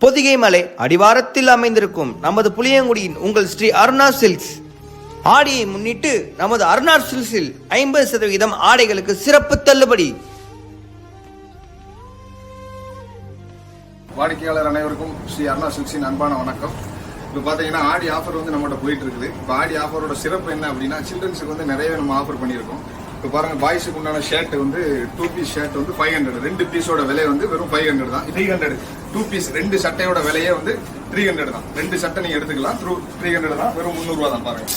பொதிகை மலை அடிவாரத்தில் அமைந்திருக்கும் நமது புளியங்குடியின் உங்கள் ஸ்ரீ அருணா சில்க்ஸ் ஆடியை முன்னிட்டு நமது அருணா சில்க்ஸில் 50% ஆடைகளுக்கு சிறப்பு தள்ளுபடி. வாடிக்கையாளர் அனைவருக்கும் ஸ்ரீ அருணா சில்க்ஸின் அன்பான வணக்கம். இப்போ பார்த்தீங்கன்னா ஆடி ஆஃபர் வந்து நம்மகிட்ட போயிட்டு இருக்குது. இப்போ ஆடி ஆஃபரோட சிறப்பு என்ன அப்படின்னா, சில்ட்ரன்ஸுக்கு வந்து நிறையவே நம்ம ஆஃபர் பண்ணியிருக்கோம். இப்போ பாருங்க, பாய்ஸுக்கு உண்டான ஷர்ட் வந்து 2 பீஸ் ஷர்ட் வந்து 500, 2 பீஸோட விலை வந்து வெறும் 500 தான். 300 2 பீஸ் 2 சட்டையோட விலையே வந்து 300 தான். 2 சட்டை நீங்க எடுத்துக்கலாம், 300 தான், வெறும் 300 ரூபா தான். பாருங்க,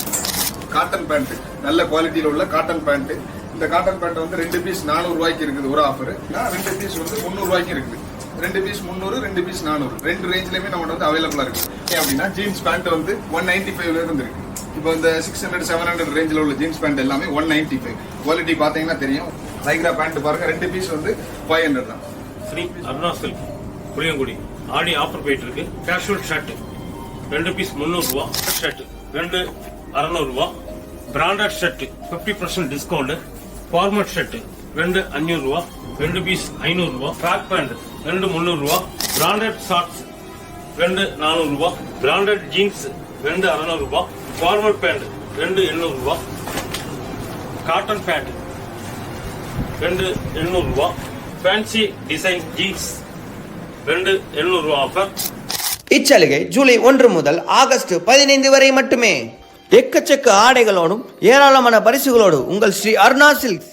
காட்டன் பேண்ட், நல்ல குவாலிட்டியில் உள்ள காட்டன் பேண்ட். இந்த காட்டன் பேண்ட் வந்து 2 பீஸ் 400 ரூபாய்க்கு இருக்குது ஒரு ஆஃபர். 2 பீஸ் வந்து 300 ரூபாய்க்கு இருக்குது. 2 பீஸ் 300, 2 பீஸ் 400, 2 ரேஞ்சிலுமே நம்ம வந்து அவைலபிளா இருக்கு. அப்படின்னா ஜீன்ஸ் பேண்ட் வந்து 195 இருந்து இருக்கு. இப்போ இந்த 600, 700 ரேஞ்சில் உள்ள ஜீன்ஸ் பேண்ட் எல்லாமே 195. குவாலிட்டி பாத்தீங்கன்னா தெரியும். லைக்ரா பேண்ட் பாருங்க, 2 பீஸ் வந்து 500 தான். ஸ்ரீ அருணா சில்க் புளியங்குடி ஆடி ஆஃபர் போயிட்டு இருக்கு. கேஷுவல் ஷர்ட் 2 பீஸ் 300 ரூபா, ஷர்ட் 2 600 ரூபா, branded shirt 50% discount, formal shirt 2 500 ரூபா, 2 பீஸ் 500 ரூபா, ட்ராக் பேண்ட் 2 300 ரூபா, பிராண்டட் ஷார்ட்ஸ் 2 400 ரூபா, பிராண்டட் ஜீன்ஸ் 2 600 ரூபா, ஃபார்மல் பேண்ட் 2 800 ரூபா, காட்டன் பேண்ட் 2 800 ரூபா, ஃபேன்சி டிசைன் ஜீன்ஸ் 2 800 ரூபா ஆஃபர். இச்சலுகை ஜூலை 1 முதல் ஆகஸ்ட் 15 வரை மட்டுமே. எக்கச்சக்க ஆடைகளோடும் ஏராளமான பரிசுகளோடு உங்கள் ஸ்ரீ அருணா சில்க்ஸ்.